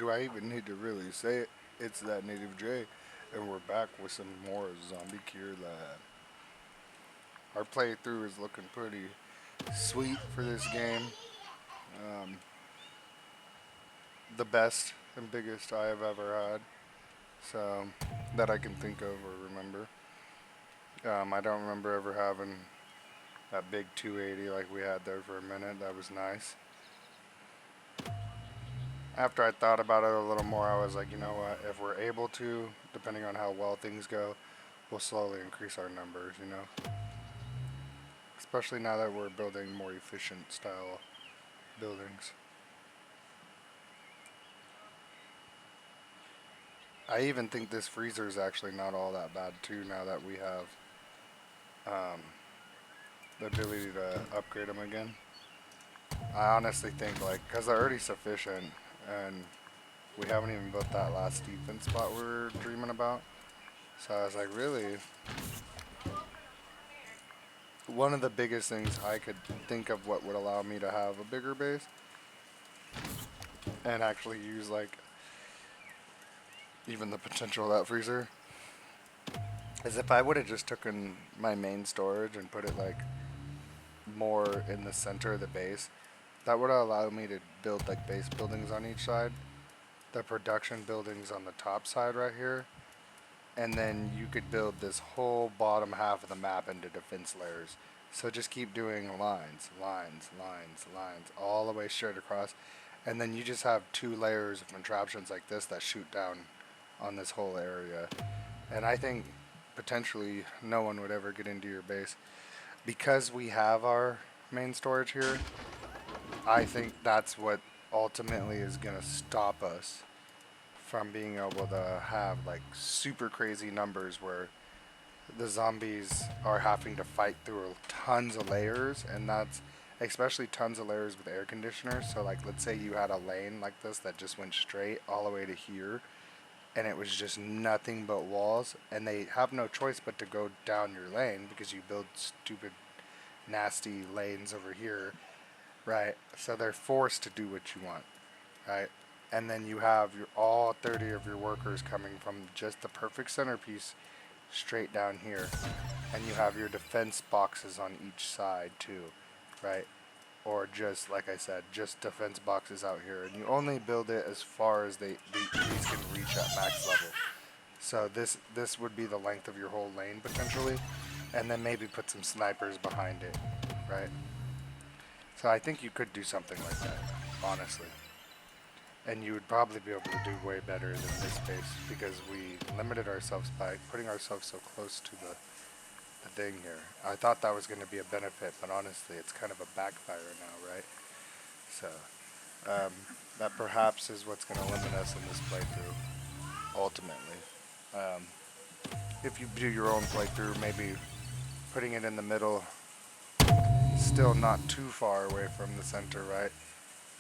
do I even need to really say it? It's that Native J, and we're back with some more Zombie Cure Lab. Our playthrough is looking pretty sweet for this game. Um, the best and biggest I have ever had, so that I can think of or remember. I don't remember ever having that big 280 like we had there for a minute. That was nice. After I thought about it a little more, I was like, you know what? If we're able to, depending on how well things go, we'll slowly increase our numbers, you know? Especially now that we're building more efficient style buildings. I even think this freezer is actually not all that bad too. Now that we have um, the ability to upgrade them again, I honestly think like because they're already sufficient, and we haven't even built that last defense spot we were dreaming about. So I was like, really, one of the biggest things I could think of what would allow me to have a bigger base and actually use like even the potential of that freezer is if I would have just taken my main storage and put it like more in the center of the base. That would allow me to build like base buildings on each side, the production buildings on the top side right here, and then you could build this whole bottom half of the map into defense layers. So just keep doing lines, lines, lines, lines, all the way straight across, and then you just have 2 layers of contraptions like this that shoot down on this whole area. And I think potentially no one would ever get into your base because we have our main storage here. I think that's what ultimately is going to stop us from being able to have like super crazy numbers where the zombies are having to fight through tons of layers, and that's especially tons of layers with air conditioners. So like let's say you had a lane like this that just went straight all the way to here, and it was just nothing but walls, and they have no choice but to go down your lane because you build stupid nasty lanes over here, right? So they're forced to do what you want, right? And then you have your all 30 of your workers coming from just the perfect centerpiece straight down here, and you have your defense boxes on each side too, right? Or just like I said, just defense boxes out here, and you only build it as far as these can reach at max level. So this would be the length of your whole lane potentially, and then maybe put some snipers behind it, right? So I think you could do something like that, honestly. And you would probably be able to do way better than this base because we limited ourselves by putting ourselves so close to the thing here. I thought that was going to be a benefit, but honestly, it's kind of a backfire now, right? So um, that perhaps is what's going to limit us in this playthrough, ultimately. Um, if you do your own playthrough, maybe putting it in the middle, still not too far away from the center, right?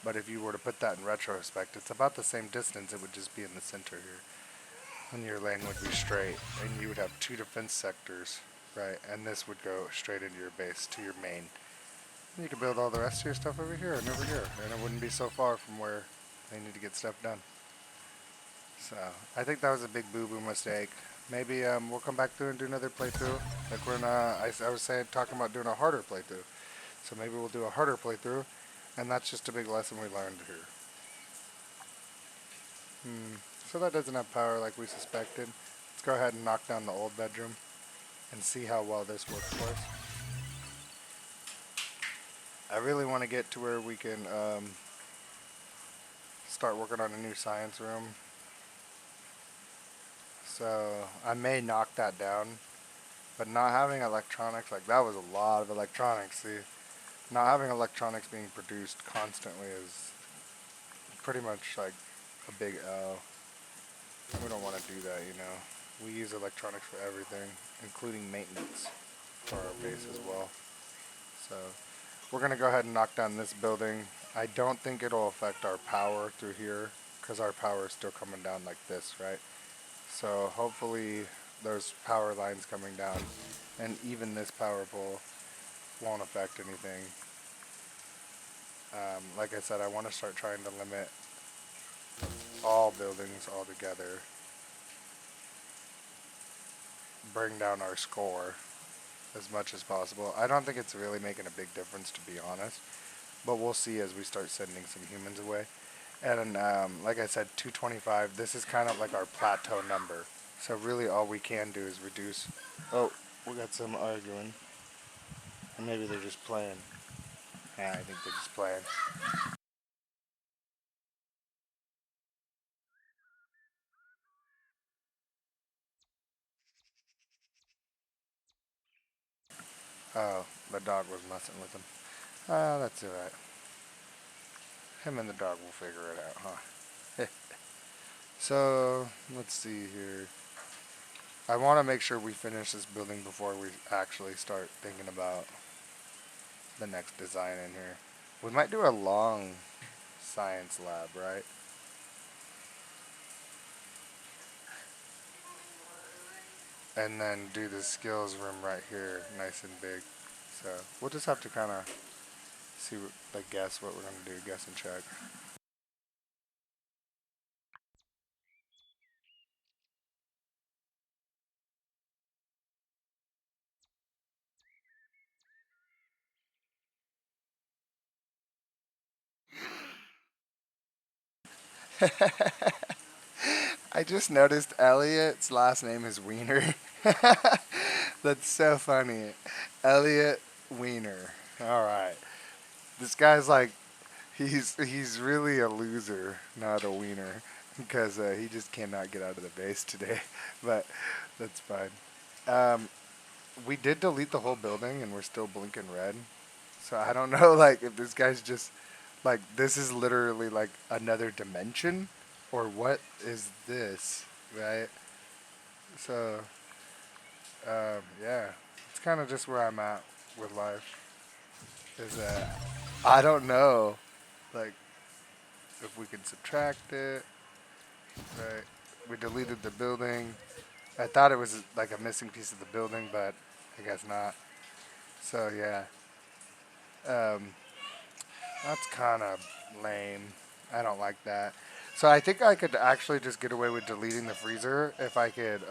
But if you were to put that in retrospect, it's about the same distance. It would just be in the center here. And your lane would be straight, and you would have 2 defense sectors, right? And this would go straight into your base, to your main. And you could build all the rest of your stuff over here and over here, and it wouldn't be so far from where they need to get stuff done. So I think that was a big boo-boo mistake. Maybe we'll come back through and do another playthrough. Like we're in I was saying, talking about doing a harder playthrough. So maybe we'll do a harder playthrough, and that's just a big lesson we learned here. So that doesn't have power like we suspected. Let's go ahead and knock down the old bedroom and see how well this works for us. I really want to get to where we can start working on a new science room. So I may knock that down, but not having electronics, like that was a lot of electronics. See, not having electronics being produced constantly is pretty much like a big L. We don't want to do that, you know. We use electronics for everything, including maintenance for our base as well. So we're going to go ahead and knock down this building. I don't think it'll affect our power through here because our power is still coming down like this, right? So hopefully there's power lines coming down, and even this power pole won't affect anything. Like I said, I want to start trying to limit all buildings all together, bring down our score as much as possible. I don't think it's really making a big difference, to be honest, but we'll see as we start sending some humans away. And like I said, 225, this is kind of like our plateau number. So really all we can do is reduce. Oh, we got some arguing. Or maybe they're just playing. Yeah, I think they're just playing. Oh, the dog was messing with him. That's alright. Him and the dog will figure it out, huh? So, let's see here. I want to make sure we finish this building before we actually start thinking about the next design in here. We might do a long science lab, right? And then do the skills room right here, nice and big. So we'll just have to kind of see, like, guess what we're gonna do, guess and check. I just noticed Elliot's last name is Wiener. That's so funny. Elliot Wiener. All right. This guy's like, he's really a loser, not a wiener, because he just cannot get out of the base today. But that's fine. Um, we did delete the whole building, and we're still blinking red. So I don't know, like, if this guy's just like, this is literally like another dimension, or what is this, right? So yeah, it's kind of just where I'm at with life. Is that I don't know, like, if we can subtract it, right? We deleted the building. I thought it was like a missing piece of the building, but I guess not. So yeah, um, that's kind of lame. I don't like that. So I think I could actually just get away with deleting the freezer if I could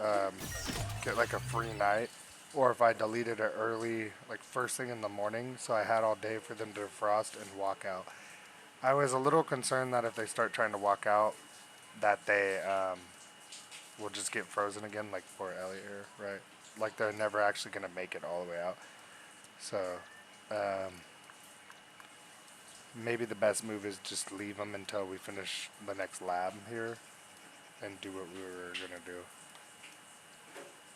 get like a free night, or if I deleted it early, like first thing in the morning, so I had all day for them to defrost and walk out. I was a little concerned that if they start trying to walk out, that they will just get frozen again, like poor Elliot here, right? Like they're never actually gonna make it all the way out. So um, maybe the best move is just leave them until we finish the next lab here and do what we were gonna do.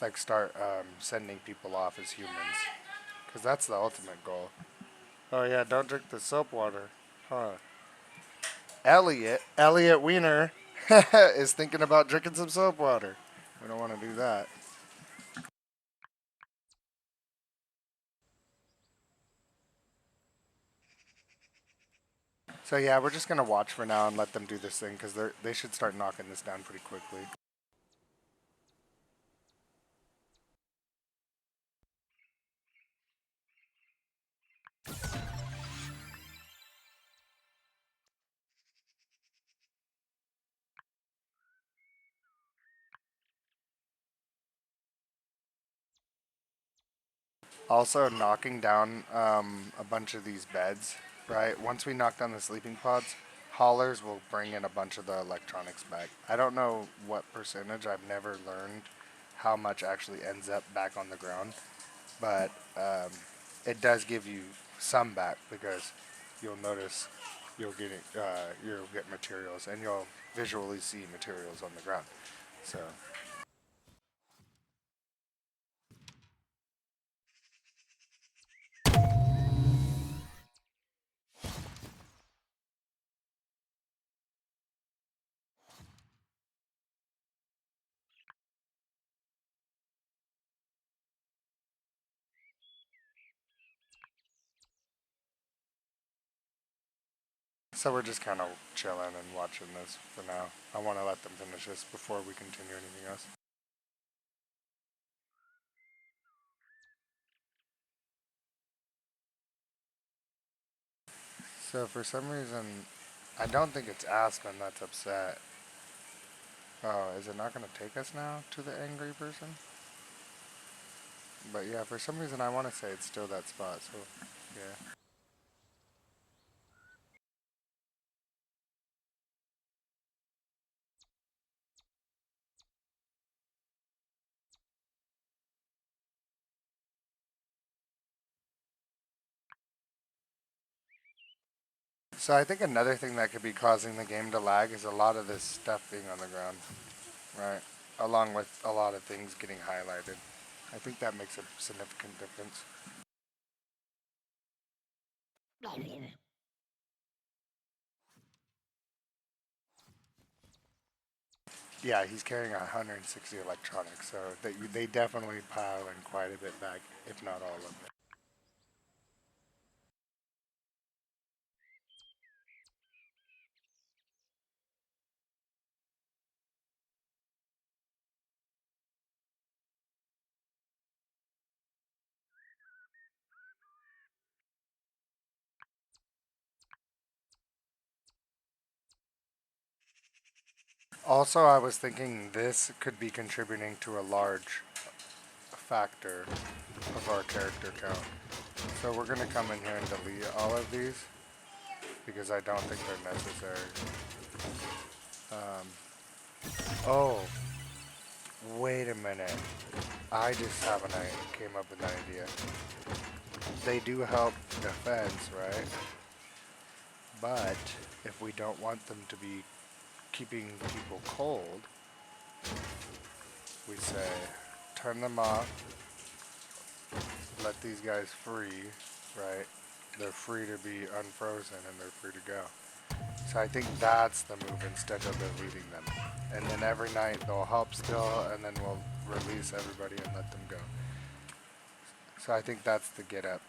Like start sending people off as humans, because that's the ultimate goal. Oh yeah, don't drink the soap water, huh? Elliot Wiener is thinking about drinking some soap water. We don't want to do that. So yeah, we're just gonna watch for now and let them do this thing, because they should start knocking this down pretty quickly. Also, knocking down a bunch of these beds, right? Once we knock down the sleeping pods, haulers will bring in a bunch of the electronics back. I don't know what percentage. I've never learned how much actually ends up back on the ground, but it does give you some back, because you'll notice you'll get materials, and you'll visually see materials on the ground. So we're just kind of chilling and watching this for now. I want to let them finish this before we continue anything else. So for some reason, I don't think it's Aspen that's upset. Oh, is it not going to take us now to the angry person? But yeah, for some reason I want to say it's still that spot, so yeah. So I think another thing that could be causing the game to lag is a lot of this stuff being on the ground, right? Along with a lot of things getting highlighted. I think that makes a significant difference. Yeah, he's carrying 160 electronics, so they definitely pile in quite a bit back, if not all of it. Also, I was thinking this could be contributing to a large factor of our character count. So we're going to come in here and delete all of these because I don't think they're necessary. Um, oh, wait a minute. I just came up with an idea. They do help defense, right? But if we don't want them to be keeping people cold, we say turn them off, let these guys free, right? They're free to be unfrozen and they're free to go. So I think that's the move instead of deleting them. And then every night they'll help still, and then we'll release everybody and let them go. So I think that's the get up,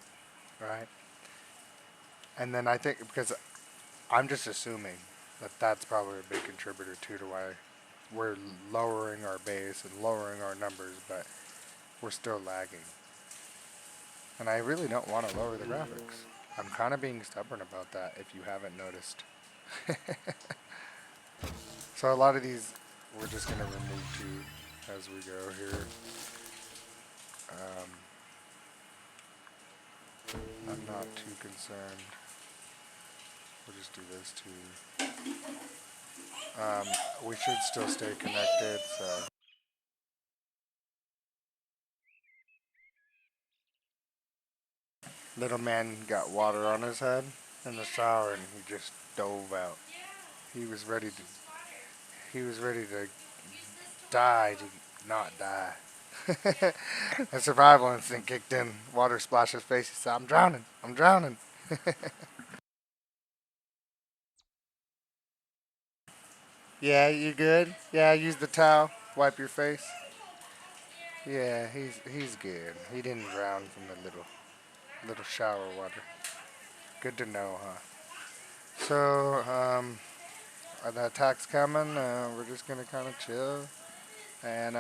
right? And then I think because I'm just assuming that that's probably a big contributor too to why we're lowering our base and lowering our numbers, but we're still lagging. And I really don't want to lower the graphics. I'm kind of being stubborn about that if you haven't noticed. So a lot of these we're just going to remove too as we go here. Um, I'm not too concerned. We'll just do this too. We should still stay connected, so. Little man got water on his head in the shower and he just dove out. He was ready to he was ready to die to not die. A survival instinct kicked in. Water splashed his face. He said, I'm drowning. I'm drowning. Yeah, you good? Yeah, use the towel. Wipe your face. Yeah, he's good. He didn't drown from the little shower water. Good to know, huh? So, the attack's coming. We're just gonna kind of chill and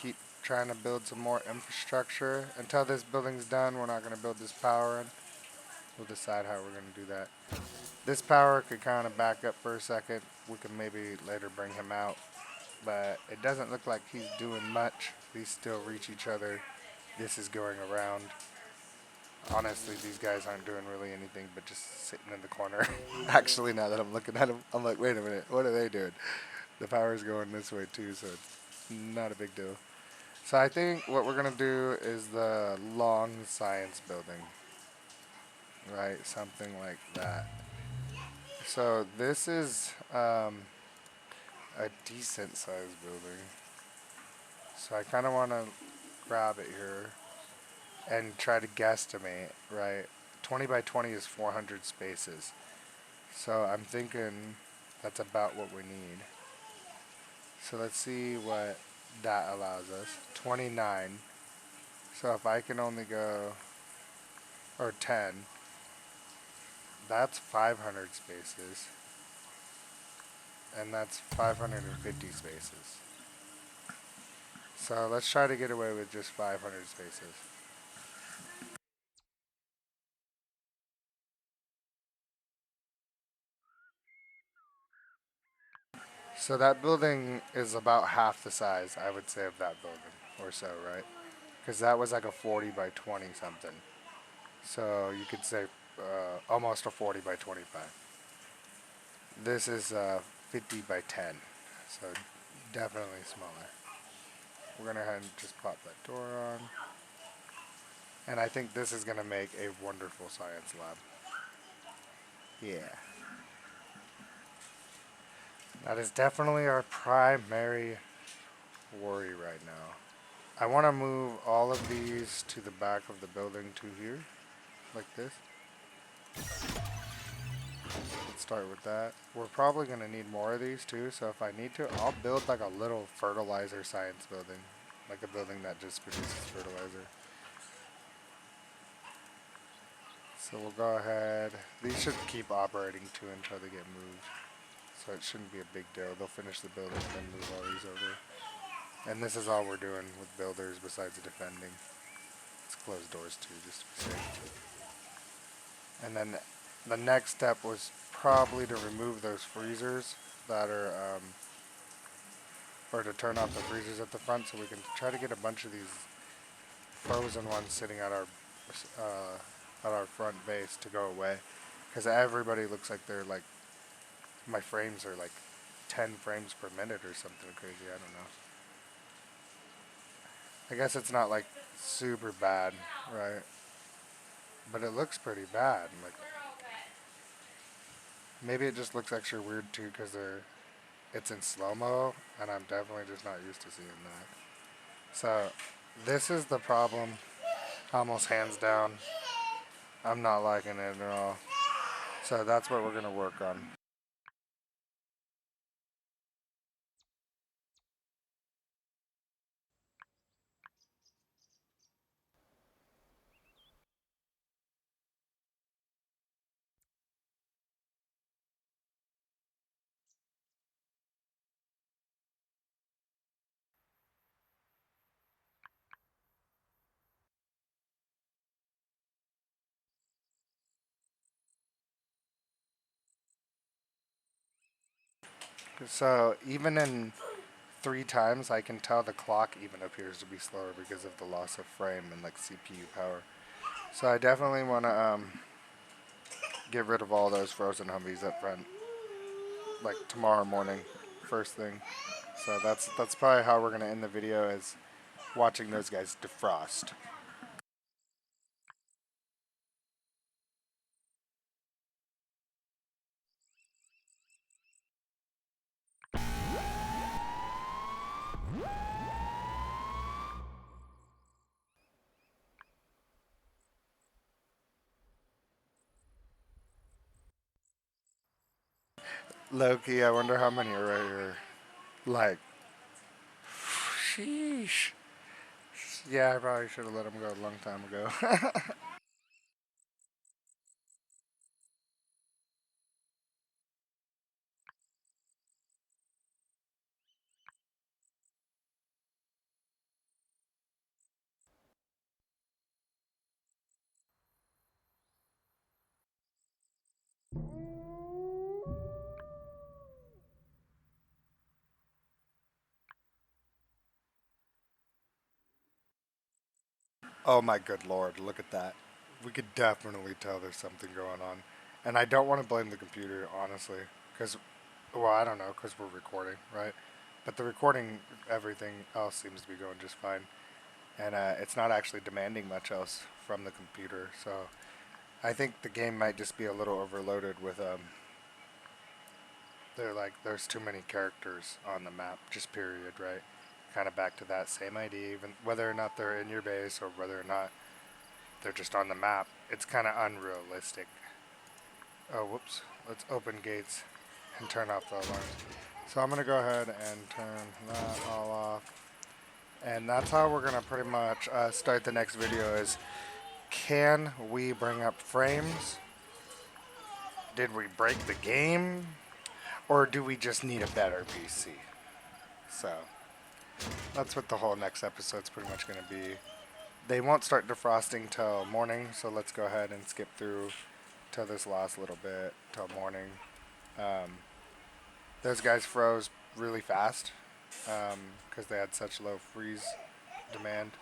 keep trying to build some more infrastructure. Until this building's done, we're not gonna build this power in. We'll decide how we're gonna do that. This power could kind of back up for a second. We can maybe later bring him out, but it doesn't look like he's doing much. These still reach each other. This is going around. Honestly, these guys aren't doing really anything but just sitting in the corner. Actually, now that I'm looking at them, I'm like, wait a minute, what are they doing? The power's going this way too, so it's not a big deal. So I think what we're gonna do is the long science building, right? Something like that. So this is a decent sized building. So I kind of want to grab it here and try to guesstimate, right? 20 by 20 is 400 spaces. So I'm thinking that's about what we need. So let's see what that allows us. 29. So if I can only go, or 10, that's 500 spaces. And that's 550 spaces. So let's try to get away with just 500 spaces. So that building is about half the size, I would say, of that building or so, right? Because that was like a 40 by 20 something. So you could say almost a 40 by 25. This is 50 by 10, so definitely smaller. We're going to go ahead and just pop that door on. And I think this is going to make a wonderful science lab. Yeah. That is definitely our primary worry right now. I want to move all of these to the back of the building to here, like this. Let's start with that. We're probably going to need more of these too, so if I need to, I'll build like a little fertilizer science building. Like a building that just produces fertilizer. So we'll go ahead. These should keep operating too until they get moved. So it shouldn't be a big deal. They'll finish the building and then move all these over. And this is all we're doing with builders besides defending. Let's close doors too, just to be safe. And then the next step was probably to remove those freezers that are, or to turn off the freezers at the front so we can try to get a bunch of these frozen ones sitting at our front base to go away. Because everybody looks like they're like, my frames are like 10 frames per minute or something crazy, I don't know. I guess it's not like super bad, right? But it looks pretty bad. Like maybe it just looks extra weird too because it's in slow mo, and I'm definitely just not used to seeing that. So this is the problem, almost hands down. I'm not liking it at all. So that's what we're gonna work on. So even in 3 times, I can tell the clock even appears to be slower because of the loss of frame and like CPU power. So I definitely want to get rid of all those frozen Humvees up front, like tomorrow morning, first thing. So that's probably how we're gonna end the video, is watching those guys defrost. Loki, I wonder how many are right here. Like, sheesh. Yeah, I probably should have let him go a long time ago. Oh my good lord, look at that. We could definitely tell there's something going on. And I don't want to blame the computer, honestly. Because, well, I don't know, because we're recording, right? But the recording, everything else seems to be going just fine. And it's not actually demanding much else from the computer. So I think the game might just be a little overloaded with, there's too many characters on the map, just period, right? Kind of back to that same idea, even whether or not they're in your base or whether or not they're just on the map. It's kind of unrealistic. Oh, whoops. Let's open gates and turn off the alarms. So I'm going to go ahead and turn that all off. And that's how we're going to pretty much start the next video is, can we bring up frames? Did we break the game? Or do we just need a better PC? So that's what the whole next episode's pretty much going to be. They won't start defrosting till morning, so let's go ahead and skip through till this last little bit till morning. Um, those guys froze really fast because they had such low freeze demand.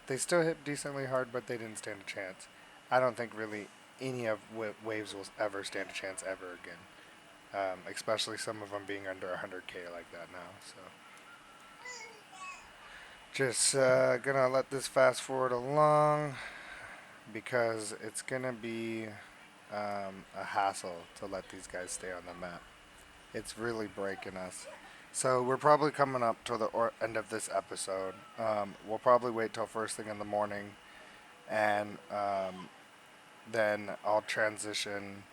They still hit decently hard, but they didn't stand a chance. I don't think really any of waves will ever stand a chance ever again. Especially some of them being under 100k like that now. So just gonna let this fast forward along because it's gonna be a hassle to let these guys stay on the map. It's really breaking us. So we're probably coming up to the end of this episode. We'll probably wait till first thing in the morning, and then I'll transition,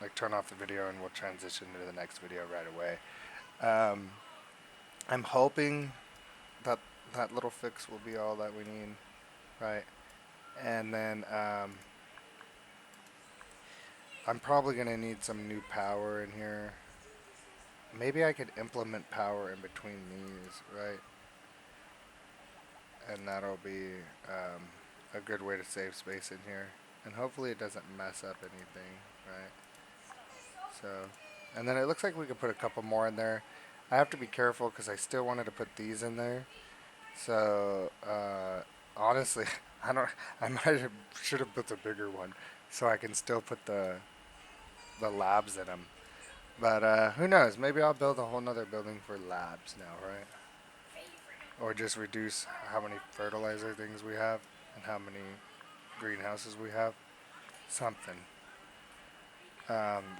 like turn off the video, and we'll transition to the next video right away. I'm hoping that that little fix will be all that we need, right? And then I'm probably gonna need some new power in here. Maybe I could implement power in between these, right? And that'll be a good way to save space in here. And hopefully it doesn't mess up anything, right? So, and then it looks like we could put a couple more in there. I have to be careful because I still wanted to put these in there. So, honestly, I should have built a bigger one so I can still put the labs in them. But who knows? Maybe I'll build a whole nother building for labs now, right? Or just reduce how many fertilizer things we have and how many greenhouses we have. Something.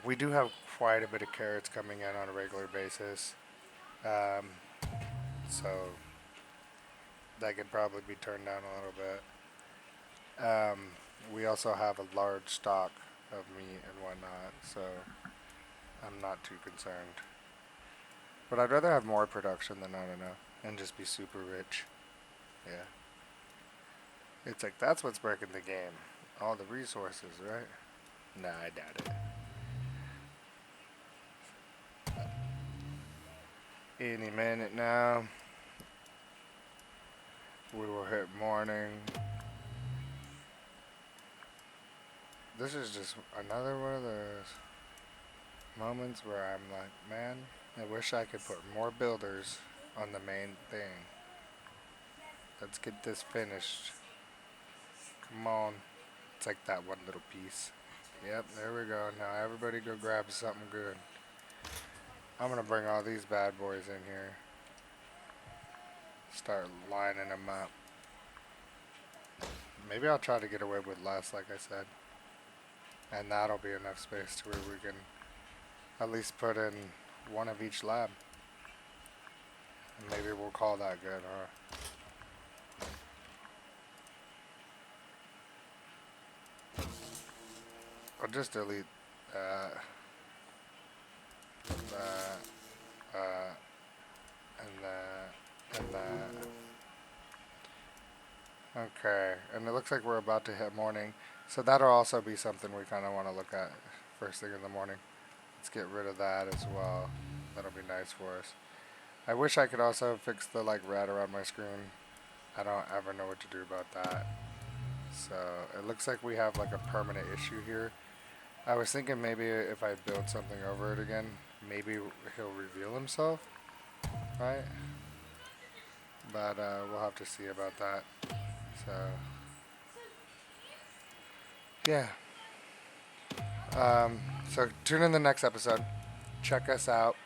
We do have quite a bit of carrots coming in on a regular basis. So that could probably be turned down a little bit. We also have a large stock of meat and whatnot, so I'm not too concerned. But I'd rather have more production than not enough and just be super rich. Yeah. It's like that's what's breaking the game. All the resources, right? Nah, I doubt it. Any minute now, we will hit morning. This is just another one of those moments where I'm like, man, I wish I could put more builders on the main thing. Let's get this finished. Come on. It's like that one little piece. Yep, there we go. Now everybody go grab something good. I'm gonna bring all these bad boys in here. Start lining them up. Maybe I'll try to get away with less, like I said. And that'll be enough space to where we can at least put in one of each lab. And maybe we'll call that good, huh? I'll just delete that, and that, and that. Okay, and it looks like we're about to hit morning, so that'll also be something we kind of want to look at first thing in the morning. Let's get rid of that as well. That'll be nice for us. I wish I could also fix the like red around my screen. I don't ever know what to do about that. So it looks like we have like a permanent issue here. I was thinking maybe if I build something over it again, maybe he'll reveal himself, right? But we'll have to see about that. So yeah. So tune in the next episode. Check us out.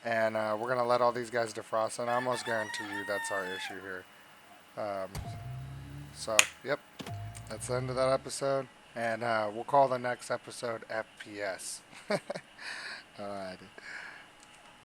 And we're going to let all these guys defrost. And I almost guarantee you that's our issue here. So, yep. That's the end of that episode. And we'll call the next episode FPS. Alright.